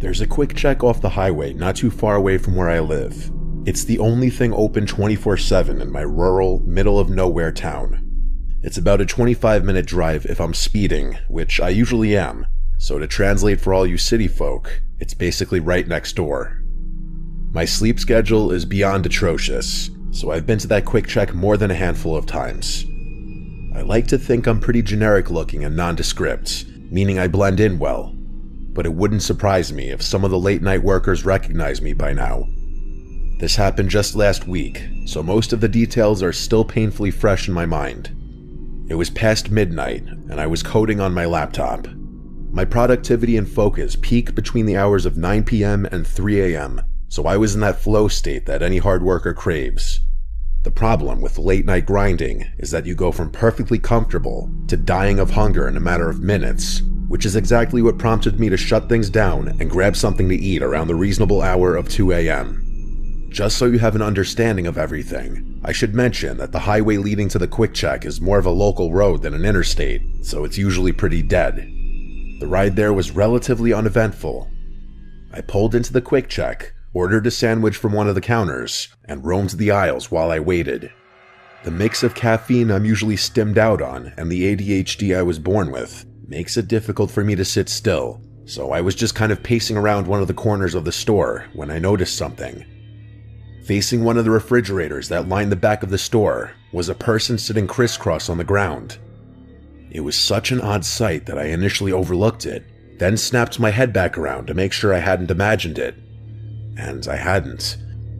There's a quick check off the highway not too far away from where I live. It's the only thing open 24/7 in my rural, middle-of-nowhere town. It's about a 25-minute drive if I'm speeding, which I usually am, so to translate for all you city folk, it's basically right next door. My sleep schedule is beyond atrocious, so I've been to that quick check more than a handful of times. I like to think I'm pretty generic looking and nondescript, meaning I blend in well, but it wouldn't surprise me if some of the late night workers recognize me by now. This happened just last week, so most of the details are still painfully fresh in my mind. It was past midnight, and I was coding on my laptop. My productivity and focus peak between the hours of 9 p.m. and 3 a.m., so I was in that flow state that any hard worker craves. The problem with late night grinding is that you go from perfectly comfortable to dying of hunger in a matter of minutes, which is exactly what prompted me to shut things down and grab something to eat around the reasonable hour of 2 a.m. Just so you have an understanding of everything, I should mention that the highway leading to the quick check is more of a local road than an interstate, so it's usually pretty dead. The ride there was relatively uneventful. I pulled into the quick check, ordered a sandwich from one of the counters, and roamed the aisles while I waited. The mix of caffeine I'm usually stimmed out on and the ADHD I was born with makes it difficult for me to sit still, so I was just kind of pacing around one of the corners of the store when I noticed something. Facing one of the refrigerators that lined the back of the store was a person sitting crisscross on the ground. It was such an odd sight that I initially overlooked it, then snapped my head back around to make sure I hadn't imagined it. And I hadn't.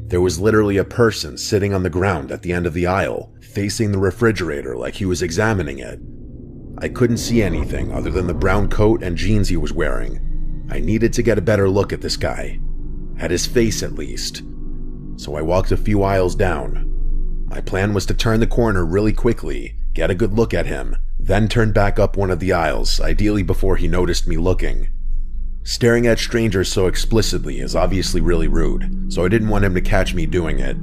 There was literally a person sitting on the ground at the end of the aisle, facing the refrigerator like he was examining it. I couldn't see anything other than the brown coat and jeans he was wearing. I needed to get a better look at this guy. At his face, at least. So I walked a few aisles down. My plan was to turn the corner really quickly, get a good look at him, then turn back up one of the aisles, ideally before he noticed me looking. Staring at strangers so explicitly is obviously really rude, so I didn't want him to catch me doing it.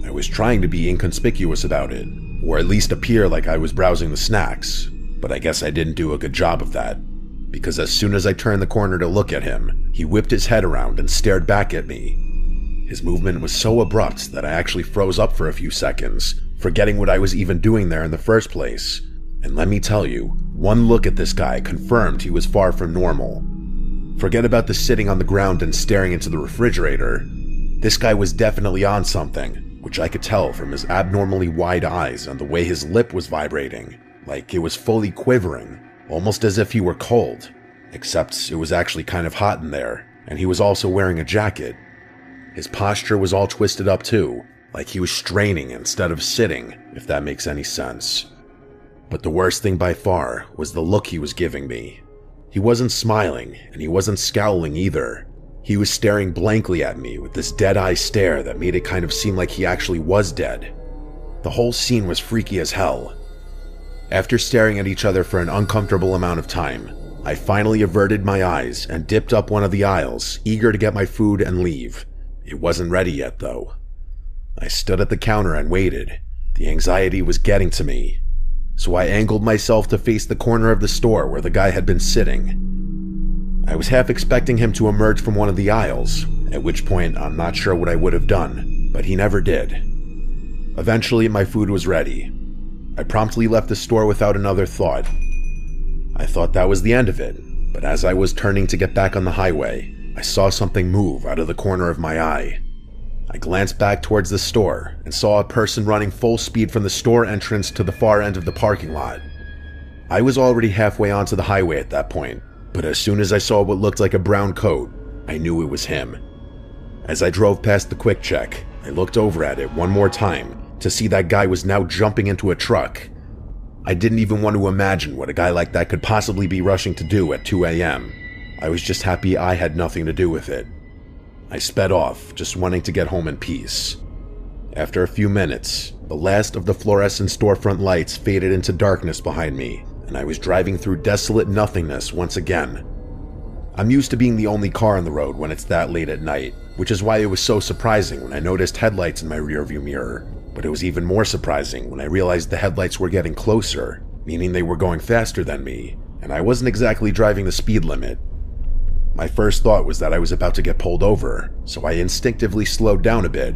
I was trying to be inconspicuous about it, or at least appear like I was browsing the snacks, but I guess I didn't do a good job of that, because as soon as I turned the corner to look at him, he whipped his head around and stared back at me. His movement was so abrupt that I actually froze up for a few seconds, forgetting what I was even doing there in the first place. And let me tell you, one look at this guy confirmed he was far from normal. Forget about the sitting on the ground and staring into the refrigerator. This guy was definitely on something, which I could tell from his abnormally wide eyes and the way his lip was vibrating, like it was fully quivering, almost as if he were cold, except it was actually kind of hot in there, and he was also wearing a jacket. His posture was all twisted up too, like he was straining instead of sitting, if that makes any sense. But the worst thing by far was the look he was giving me. He wasn't smiling, and he wasn't scowling either. He was staring blankly at me with this dead-eye stare that made it kind of seem like he actually was dead. The whole scene was freaky as hell. After staring at each other for an uncomfortable amount of time, I finally averted my eyes and dipped up one of the aisles, eager to get my food and leave. It wasn't ready yet, though. I stood at the counter and waited. The anxiety was getting to me. So I angled myself to face the corner of the store where the guy had been sitting. I was half expecting him to emerge from one of the aisles, at which point I'm not sure what I would have done, but he never did. Eventually, my food was ready. I promptly left the store without another thought. I thought that was the end of it, but as I was turning to get back on the highway, I saw something move out of the corner of my eye. I glanced back towards the store and saw a person running full speed from the store entrance to the far end of the parking lot. I was already halfway onto the highway at that point, but as soon as I saw what looked like a brown coat, I knew it was him. As I drove past the quick check, I looked over at it one more time to see that guy was now jumping into a truck. I didn't even want to imagine what a guy like that could possibly be rushing to do at 2 a.m. I was just happy I had nothing to do with it. I sped off, just wanting to get home in peace. After a few minutes, the last of the fluorescent storefront lights faded into darkness behind me, and I was driving through desolate nothingness once again. I'm used to being the only car on the road when it's that late at night, which is why it was so surprising when I noticed headlights in my rearview mirror, but it was even more surprising when I realized the headlights were getting closer, meaning they were going faster than me, and I wasn't exactly driving the speed limit. My first thought was that I was about to get pulled over, so I instinctively slowed down a bit.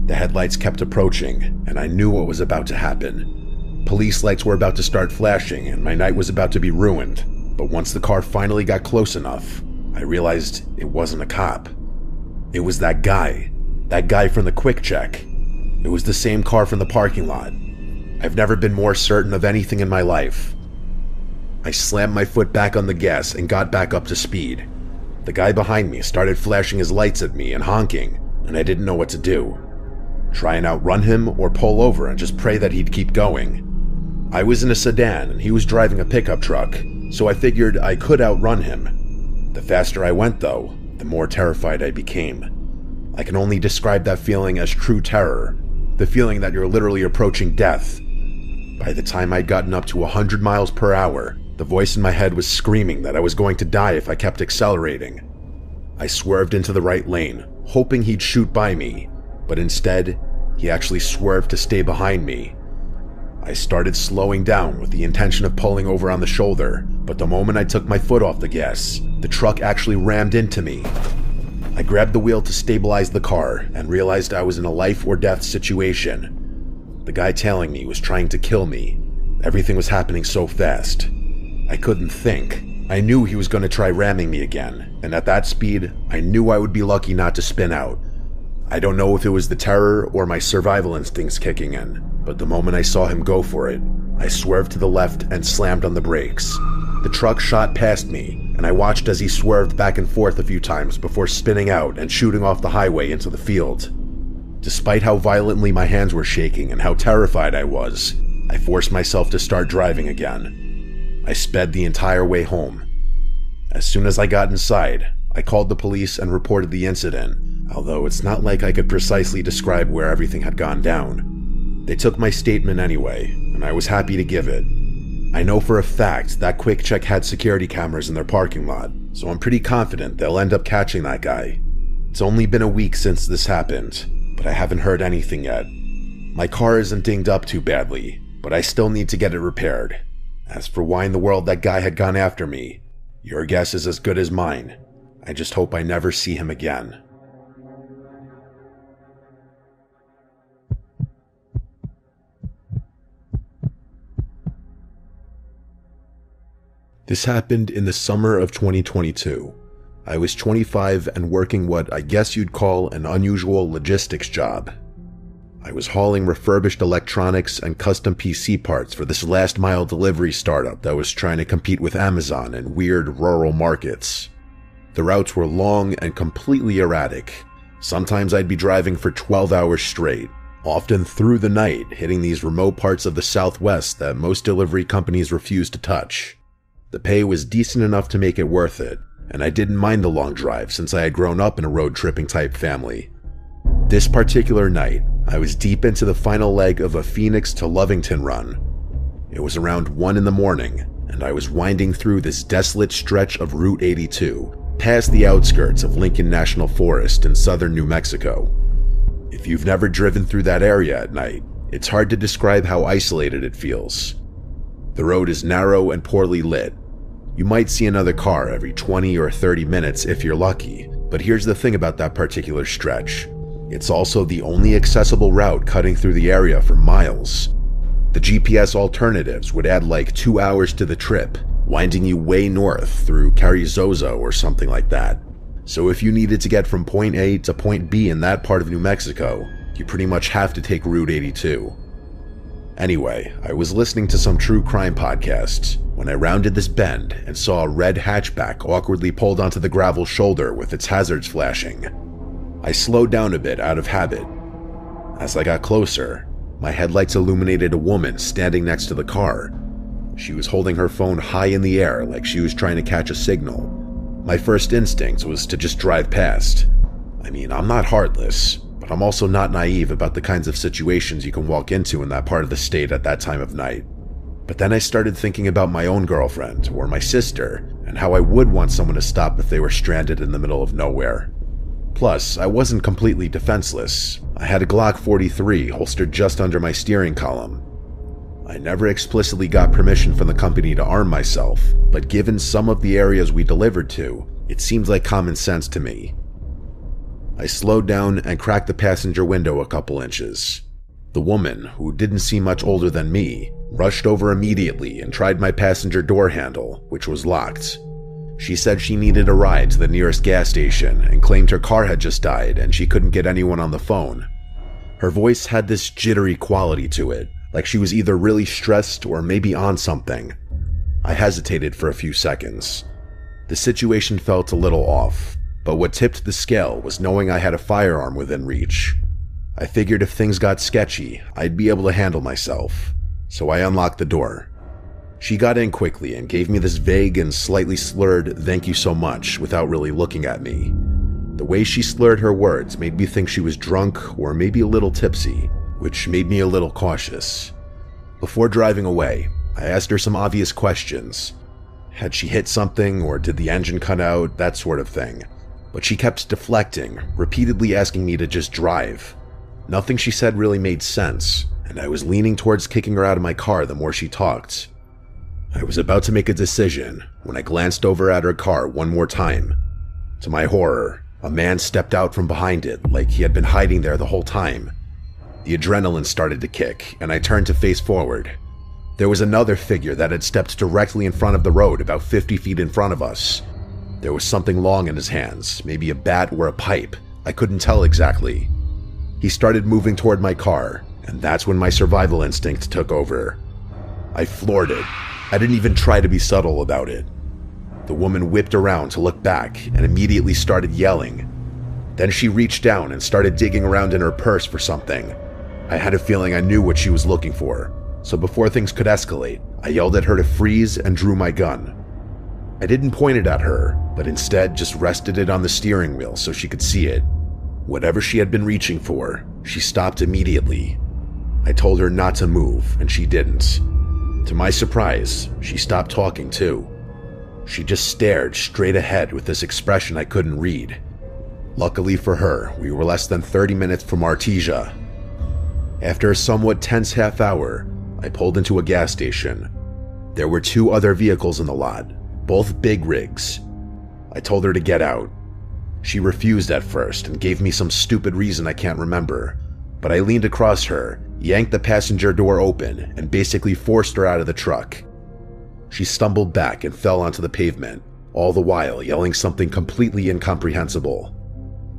The headlights kept approaching, and I knew what was about to happen. Police lights were about to start flashing, and my night was about to be ruined. But once the car finally got close enough, I realized it wasn't a cop. It was that guy from the quick check. It was the same car from the parking lot. I've never been more certain of anything in my life. I slammed my foot back on the gas and got back up to speed. The guy behind me started flashing his lights at me and honking, and I didn't know what to do. Try and outrun him or pull over and just pray that he'd keep going. I was in a sedan and he was driving a pickup truck, so I figured I could outrun him. The faster I went though, the more terrified I became. I can only describe that feeling as true terror, the feeling that you're literally approaching death. By the time I'd gotten up to 100 miles per hour, the voice in my head was screaming that I was going to die if I kept accelerating. I swerved into the right lane, hoping he'd shoot by me, but instead, he actually swerved to stay behind me. I started slowing down with the intention of pulling over on the shoulder, but the moment I took my foot off the gas, the truck actually rammed into me. I grabbed the wheel to stabilize the car and realized I was in a life or death situation. The guy tailing me was trying to kill me. Everything was happening so fast. I couldn't think. I knew he was going to try ramming me again, and at that speed, I knew I would be lucky not to spin out. I don't know if it was the terror or my survival instincts kicking in, but the moment I saw him go for it, I swerved to the left and slammed on the brakes. The truck shot past me, and I watched as he swerved back and forth a few times before spinning out and shooting off the highway into the field. Despite how violently my hands were shaking and how terrified I was, I forced myself to start driving again. I sped the entire way home. As soon as I got inside, I called the police and reported the incident, although it's not like I could precisely describe where everything had gone down. They took my statement anyway, and I was happy to give it. I know for a fact that Quick Check had security cameras in their parking lot, so I'm pretty confident they'll end up catching that guy. It's only been a week since this happened, but I haven't heard anything yet. My car isn't dinged up too badly, but I still need to get it repaired. As for why in the world that guy had gone after me, your guess is as good as mine. I just hope I never see him again. This happened in the summer of 2022. I was 25 and working what I guess you'd call an unusual logistics job. I was hauling refurbished electronics and custom PC parts for this last-mile delivery startup that was trying to compete with Amazon in weird rural markets. The routes were long and completely erratic. Sometimes I'd be driving for 12 hours straight, often through the night, hitting these remote parts of the Southwest that most delivery companies refuse to touch. The pay was decent enough to make it worth it, and I didn't mind the long drive since I had grown up in a road-tripping type family. This particular night, I was deep into the final leg of a Phoenix to Lovington run. It was around 1 in the morning, and I was winding through this desolate stretch of Route 82, past the outskirts of Lincoln National Forest in southern New Mexico. If you've never driven through that area at night, it's hard to describe how isolated it feels. The road is narrow and poorly lit. You might see another car every 20 or 30 minutes if you're lucky, but here's the thing about that particular stretch. It's also the only accessible route cutting through the area for miles. The GPS alternatives would add like 2 hours to the trip, winding you way north through Carrizozo or something like that. So if you needed to get from point A to point B in that part of New Mexico, you pretty much have to take Route 82. Anyway, I was listening to some true crime podcasts when I rounded this bend and saw a red hatchback awkwardly pulled onto the gravel shoulder with its hazards flashing. I slowed down a bit out of habit. As I got closer, my headlights illuminated a woman standing next to the car. She was holding her phone high in the air like she was trying to catch a signal. My first instinct was to just drive past. I mean, I'm not heartless, but I'm also not naive about the kinds of situations you can walk into in that part of the state at that time of night. But then I started thinking about my own girlfriend or my sister and how I would want someone to stop if they were stranded in the middle of nowhere. Plus, I wasn't completely defenseless. I had a Glock 43 holstered just under my steering column. I never explicitly got permission from the company to arm myself, but given some of the areas we delivered to, It seemed like common sense to me. I slowed down and cracked the passenger window a couple inches. The woman, who didn't seem much older than me, rushed over immediately and tried my passenger door handle, which was locked. She said she needed a ride to the nearest gas station and claimed her car had just died and she couldn't get anyone on the phone. Her voice had this jittery quality to it, like she was either really stressed or maybe on something. I hesitated for a few seconds. The situation felt a little off, but what tipped the scale was knowing I had a firearm within reach. I figured if things got sketchy, I'd be able to handle myself, so I unlocked the door. She got in quickly and gave me this vague and slightly slurred "thank you so much" without really looking at me. The way she slurred her words made me think she was drunk or maybe a little tipsy, which made me a little cautious. Before driving away, I asked her some obvious questions. Had she hit something or did the engine cut out, that sort of thing. But she kept deflecting, repeatedly asking me to just drive. Nothing she said really made sense, and I was leaning towards kicking her out of my car the more she talked. I was about to make a decision when I glanced over at her car one more time. To my horror, a man stepped out from behind it like he had been hiding there the whole time. The adrenaline started to kick, and I turned to face forward. There was another figure that had stepped directly in front of the road about 50 feet in front of us. There was something long in his hands, maybe a bat or a pipe. I couldn't tell exactly. He started moving toward my car, and that's when my survival instinct took over. I floored it. I didn't even try to be subtle about it. The woman whipped around to look back and immediately started yelling. Then she reached down and started digging around in her purse for something. I had a feeling I knew what she was looking for, so before things could escalate, I yelled at her to freeze and drew my gun. I didn't point it at her, but instead just rested it on the steering wheel so she could see it. Whatever she had been reaching for, she stopped immediately. I told her not to move, and she didn't. To my surprise, she stopped talking too. She just stared straight ahead with this expression I couldn't read. Luckily for her, we were less than 30 minutes from Artesia. After a somewhat tense half hour, I pulled into a gas station. There were 2 other vehicles in the lot, both big rigs. I told her to get out. She refused at first and gave me some stupid reason I can't remember, but I leaned across her, yanked the passenger door open, and basically forced her out of the truck. She stumbled back and fell onto the pavement, all the while yelling something completely incomprehensible.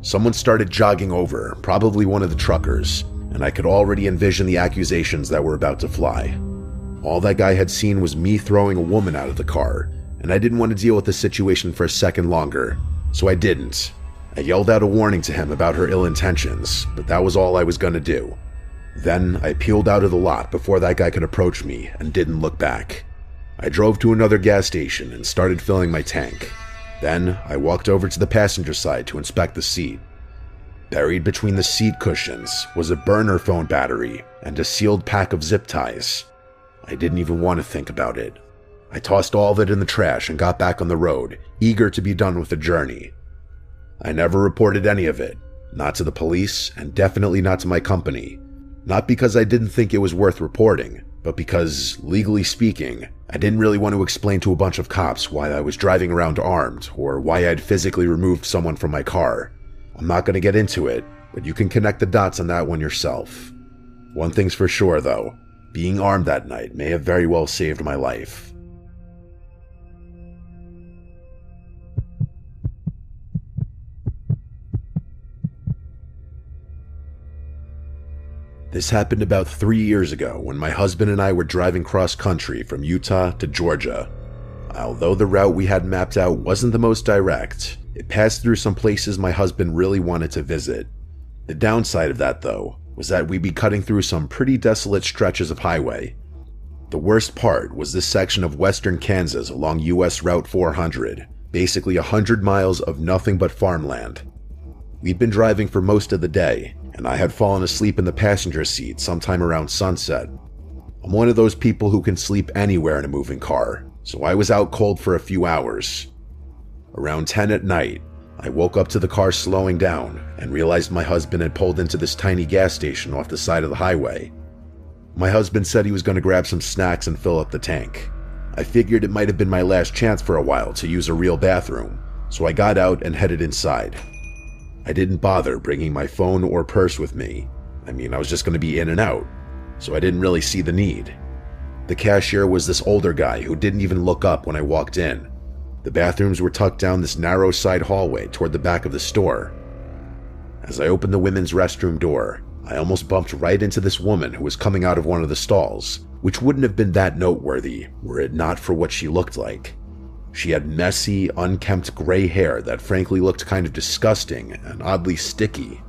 Someone started jogging over, probably one of the truckers, and I could already envision the accusations that were about to fly. All that guy had seen was me throwing a woman out of the car, and I didn't want to deal with the situation for a second longer, so I didn't. I yelled out a warning to him about her ill intentions, but that was all I was gonna do. Then I peeled out of the lot before that guy could approach me and didn't look back. I drove to another gas station and started filling my tank. Then I walked over to the passenger side to inspect the seat. Buried between the seat cushions was a burner phone battery and a sealed pack of zip ties. I didn't even want to think about it. I tossed all of it in the trash and got back on the road, eager to be done with the journey. I never reported any of it, not to the police and definitely not to my company. Not because I didn't think it was worth reporting, but because, legally speaking, I didn't really want to explain to a bunch of cops why I was driving around armed or why I'd physically removed someone from my car. I'm not going to get into it, but you can connect the dots on that one yourself. One thing's for sure, though. Being armed that night may have very well saved my life. This happened about 3 years ago when my husband and I were driving cross-country from Utah to Georgia. Although the route we had mapped out wasn't the most direct, it passed through some places my husband really wanted to visit. The downside of that, though, was that we'd be cutting through some pretty desolate stretches of highway. The worst part was this section of western Kansas along US Route 400, basically 100 miles of nothing but farmland. We'd been driving for most of the day, and I had fallen asleep in the passenger seat sometime around sunset. I'm one of those people who can sleep anywhere in a moving car, so I was out cold for a few hours. Around 10 at night, I woke up to the car slowing down and realized my husband had pulled into this tiny gas station off the side of the highway. My husband said he was going to grab some snacks and fill up the tank. I figured it might have been my last chance for a while to use a real bathroom, so I got out and headed inside. I didn't bother bringing my phone or purse with me. I mean, I was just going to be in and out, so I didn't really see the need. The cashier was this older guy who didn't even look up when I walked in. The bathrooms were tucked down this narrow side hallway toward the back of the store. As I opened the women's restroom door, I almost bumped right into this woman who was coming out of one of the stalls, which wouldn't have been that noteworthy were it not for what she looked like. She had messy, unkempt gray hair that frankly looked kind of disgusting and oddly sticky.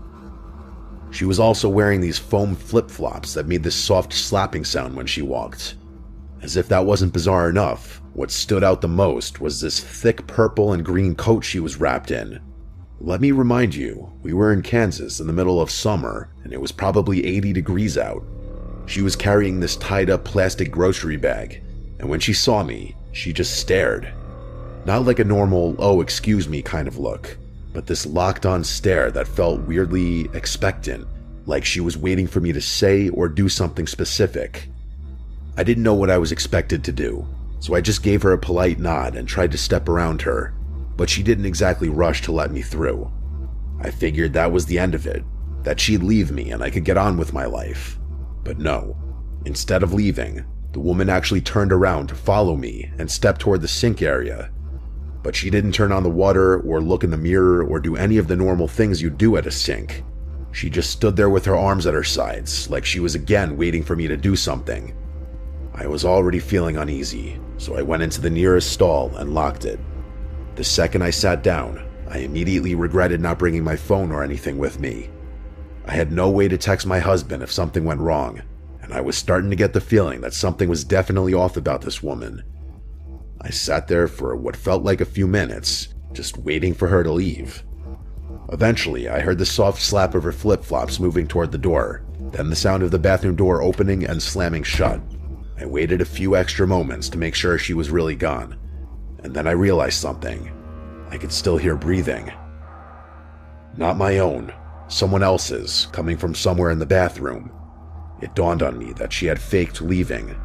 She was also wearing these foam flip-flops that made this soft slapping sound when she walked. As if that wasn't bizarre enough, what stood out the most was this thick purple and green coat she was wrapped in. Let me remind you, we were in Kansas in the middle of summer, and it was probably 80 degrees out. She was carrying this tied-up plastic grocery bag, and when she saw me, she just stared. Not like a normal, oh excuse me kind of look, but this locked-on stare that felt weirdly expectant, like she was waiting for me to say or do something specific. I didn't know what I was expected to do, so I just gave her a polite nod and tried to step around her, but she didn't exactly rush to let me through. I figured that was the end of it, that she'd leave me and I could get on with my life. But no, instead of leaving, the woman actually turned around to follow me and stepped toward the sink area. But she didn't turn on the water or look in the mirror or do any of the normal things you do at a sink. She just stood there with her arms at her sides, like she was again waiting for me to do something. I was already feeling uneasy, so I went into the nearest stall and locked it. The second I sat down, I immediately regretted not bringing my phone or anything with me. I had no way to text my husband if something went wrong, and I was starting to get the feeling that something was definitely off about this woman. I sat there for what felt like a few minutes, just waiting for her to leave. Eventually, I heard the soft slap of her flip-flops moving toward the door, then the sound of the bathroom door opening and slamming shut. I waited a few extra moments to make sure she was really gone, and then I realized something. I could still hear breathing. Not my own, someone else's, coming from somewhere in the bathroom. It dawned on me that she had faked leaving.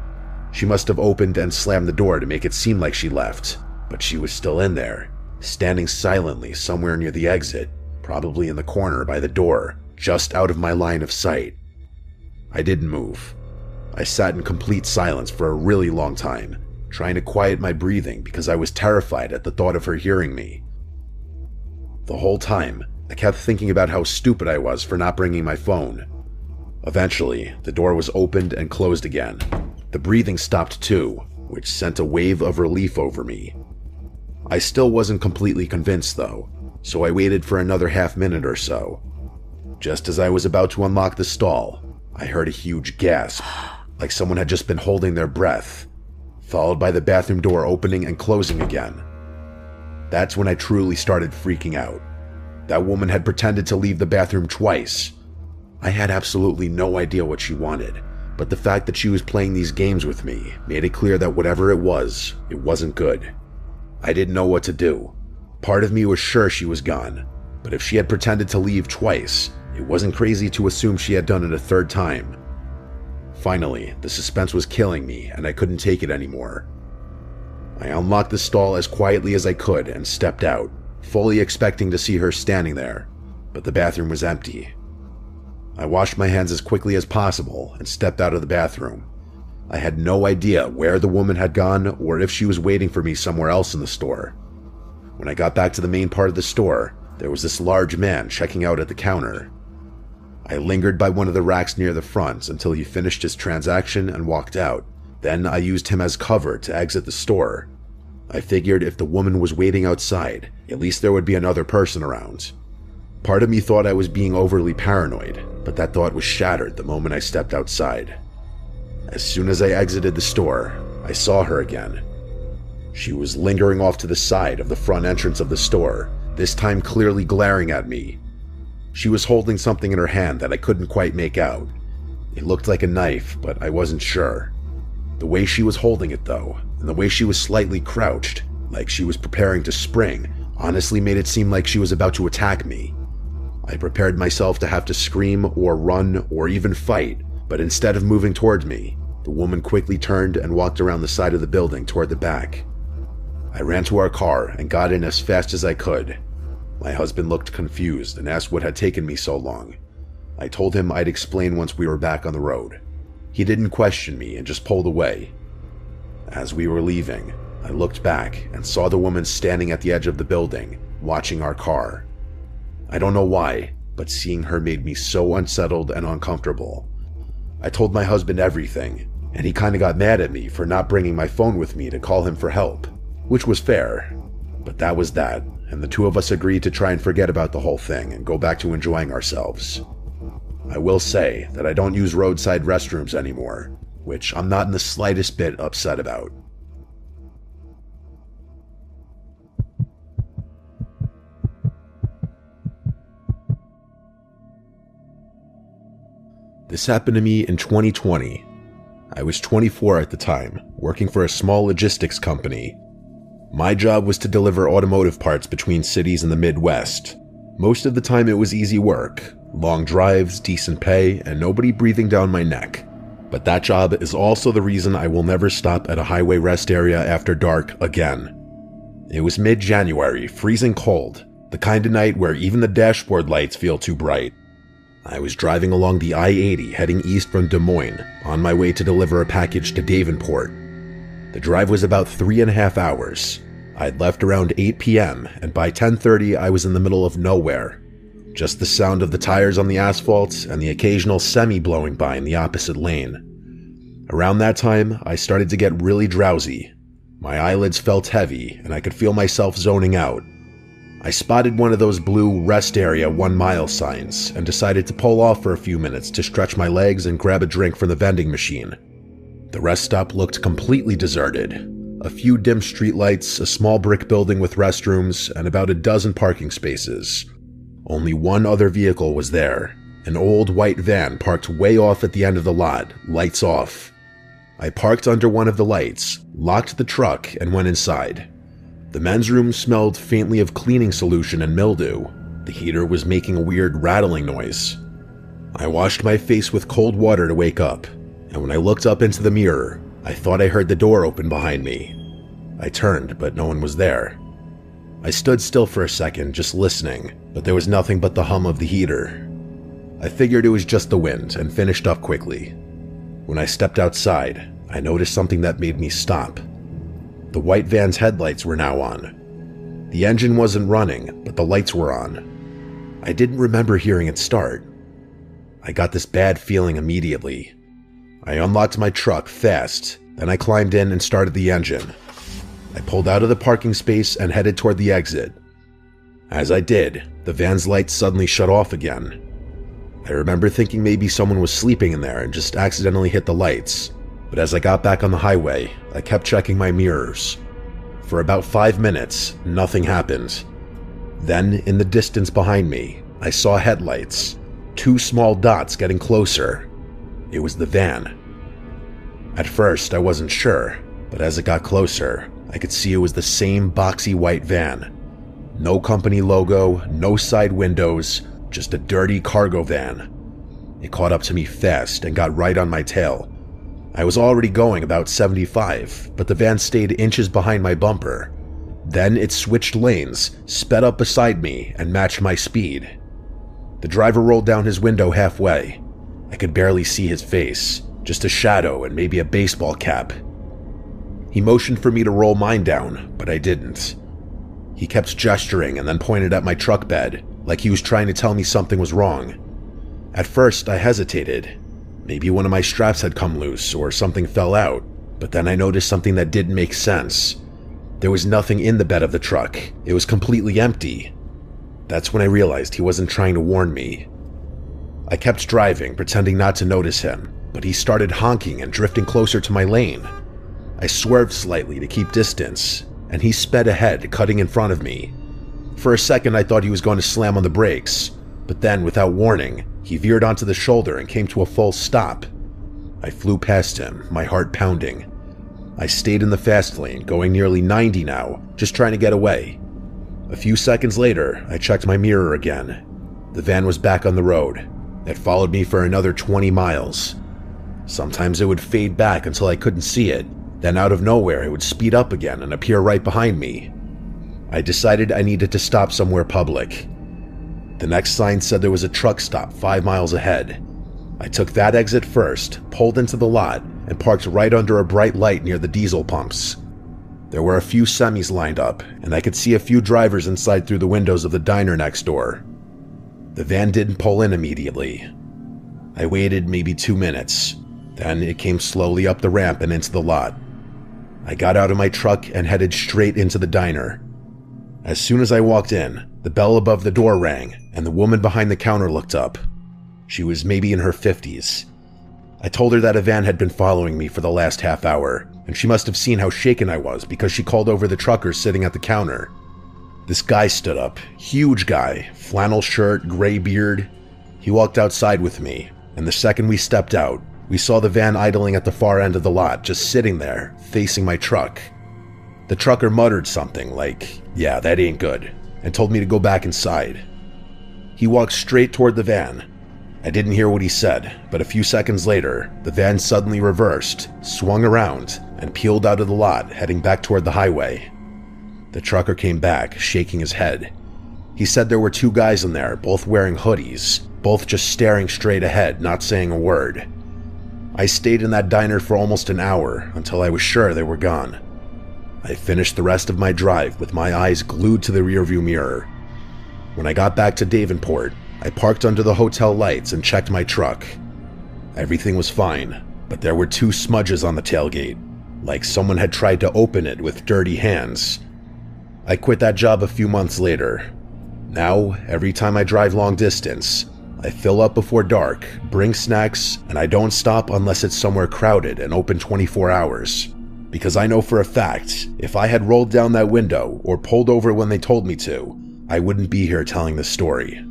She must have opened and slammed the door to make it seem like she left, but she was still in there, standing silently somewhere near the exit, probably in the corner by the door, just out of my line of sight. I didn't move. I sat in complete silence for a really long time, trying to quiet my breathing because I was terrified at the thought of her hearing me. The whole time, I kept thinking about how stupid I was for not bringing my phone. Eventually, the door was opened and closed again. The breathing stopped too, which sent a wave of relief over me. I still wasn't completely convinced though, so I waited for another half-minute or so. Just as I was about to unlock the stall, I heard a huge gasp, like someone had just been holding their breath, followed by the bathroom door opening and closing again. That's when I truly started freaking out. That woman had pretended to leave the bathroom twice. I had absolutely no idea what she wanted, but the fact that she was playing these games with me made it clear that whatever it wasn't good. I didn't know what to do. Part of me was sure she was gone, but if she had pretended to leave twice, it wasn't crazy to assume she had done it a third time. Finally, the suspense was killing me and I couldn't take it anymore. I unlocked the stall as quietly as I could and stepped out, fully expecting to see her standing there, but the bathroom was empty. I washed my hands as quickly as possible and stepped out of the bathroom. I had no idea where the woman had gone or if she was waiting for me somewhere else in the store. When I got back to the main part of the store, there was this large man checking out at the counter. I lingered by one of the racks near the front until he finished his transaction and walked out. Then I used him as cover to exit the store. I figured if the woman was waiting outside, at least there would be another person around. Part of me thought I was being overly paranoid, but that thought was shattered the moment I stepped outside. As soon as I exited the store, I saw her again. She was lingering off to the side of the front entrance of the store, this time clearly glaring at me. She was holding something in her hand that I couldn't quite make out. It looked like a knife, but I wasn't sure. The way she was holding it though, and the way she was slightly crouched, like she was preparing to spring, honestly made it seem like she was about to attack me. I prepared myself to have to scream or run or even fight, but instead of moving towards me, the woman quickly turned and walked around the side of the building toward the back. I ran to our car and got in as fast as I could. My husband looked confused and asked what had taken me so long. I told him I'd explain once we were back on the road. He didn't question me and just pulled away. As we were leaving, I looked back and saw the woman standing at the edge of the building, watching our car. I don't know why, but seeing her made me so unsettled and uncomfortable. I told my husband everything, and he kinda got mad at me for not bringing my phone with me to call him for help, which was fair. But that was that, and the two of us agreed to try and forget about the whole thing and go back to enjoying ourselves. I will say that I don't use roadside restrooms anymore, which I'm not in the slightest bit upset about. This happened to me in 2020. I was 24 at the time, working for a small logistics company. My job was to deliver automotive parts between cities in the Midwest. Most of the time it was easy work, long drives, decent pay, and nobody breathing down my neck. But that job is also the reason I will never stop at a highway rest area after dark again. It was mid-January, freezing cold, the kind of night where even the dashboard lights feel too bright. I was driving along the I-80 heading east from Des Moines, on my way to deliver a package to Davenport. The drive was about 3.5 hours. I'd left around 8 p.m., and by 10:30 I was in the middle of nowhere. Just the sound of the tires on the asphalt and the occasional semi blowing by in the opposite lane. Around that time, I started to get really drowsy. My eyelids felt heavy, and I could feel myself zoning out. I spotted one of those blue rest area 1 mile signs and decided to pull off for a few minutes to stretch my legs and grab a drink from the vending machine. The rest stop looked completely deserted. A few dim streetlights, a small brick building with restrooms, and about a dozen parking spaces. Only one other vehicle was there, an old white van parked way off at the end of the lot, lights off. I parked under one of the lights, locked the truck, and went inside. The men's room smelled faintly of cleaning solution and mildew. The heater was making a weird rattling noise. I washed my face with cold water to wake up, and when I looked up into the mirror, I thought I heard the door open behind me. I turned, but no one was there. I stood still for a second, just listening, but there was nothing but the hum of the heater. I figured it was just the wind and finished up quickly. When I stepped outside, I noticed something that made me stop. The white van's headlights were now on. The engine wasn't running, but the lights were on. I didn't remember hearing it start. I got this bad feeling immediately. I unlocked my truck fast, then I climbed in and started the engine. I pulled out of the parking space and headed toward the exit. As I did, the van's lights suddenly shut off again. I remember thinking maybe someone was sleeping in there and just accidentally hit the lights. But as I got back on the highway, I kept checking my mirrors. For about 5 minutes, nothing happened. Then, in the distance behind me, I saw headlights, 2 small dots getting closer. It was the van. At first, I wasn't sure, but as it got closer, I could see it was the same boxy white van. No company logo, no side windows, just a dirty cargo van. It caught up to me fast and got right on my tail. I was already going about 75, but the van stayed inches behind my bumper. Then it switched lanes, sped up beside me, and matched my speed. The driver rolled down his window halfway. I could barely see his face, just a shadow and maybe a baseball cap. He motioned for me to roll mine down, but I didn't. He kept gesturing and then pointed at my truck bed, like he was trying to tell me something was wrong. At first, I hesitated. Maybe one of my straps had come loose or something fell out, but then I noticed something that didn't make sense. There was nothing in the bed of the truck. It was completely empty. That's when I realized he wasn't trying to warn me. I kept driving, pretending not to notice him, but he started honking and drifting closer to my lane. I swerved slightly to keep distance, and he sped ahead, cutting in front of me. For a second, I thought he was going to slam on the brakes, but then, without warning, he veered onto the shoulder and came to a full stop. I flew past him, my heart pounding. I stayed in the fast lane, going nearly 90 now, just trying to get away. A few seconds later, I checked my mirror again. The van was back on the road. It followed me for another 20 miles. Sometimes it would fade back until I couldn't see it, Then out of nowhere, it would speed up again and appear right behind me. I decided I needed to stop somewhere public. The next sign said there was a truck stop 5 miles ahead. I took that exit first, pulled into the lot, and parked right under a bright light near the diesel pumps. There were a few semis lined up, and I could see a few drivers inside through the windows of the diner next door. The van didn't pull in immediately. I waited maybe 2 minutes. Then it came slowly up the ramp and into the lot. I got out of my truck and headed straight into the diner. As soon as I walked in, the bell above the door rang, and the woman behind the counter looked up. She was maybe in her 50s. I told her that a van had been following me for the last half hour, and she must have seen how shaken I was because she called over the trucker sitting at the counter. This guy stood up, huge guy, flannel shirt, gray beard. He walked outside with me, and the second we stepped out, we saw the van idling at the far end of the lot, just sitting there, facing my truck. The trucker muttered something like, "Yeah, that ain't good," and told me to go back inside. He walked straight toward the van. I didn't hear what he said, but a few seconds later, the van suddenly reversed, swung around, and peeled out of the lot, heading back toward the highway. The trucker came back, shaking his head. He said there were 2 guys in there, both wearing hoodies, both just staring straight ahead, not saying a word. I stayed in that diner for almost an hour, until I was sure they were gone. I finished the rest of my drive with my eyes glued to the rearview mirror. When I got back to Davenport, I parked under the hotel lights and checked my truck. Everything was fine, but there were 2 smudges on the tailgate, like someone had tried to open it with dirty hands. I quit that job a few months later. Now, every time I drive long distance, I fill up before dark, bring snacks, and I don't stop unless it's somewhere crowded and open 24 hours. Because I know for a fact, if I had rolled down that window or pulled over when they told me to, I wouldn't be here telling this story.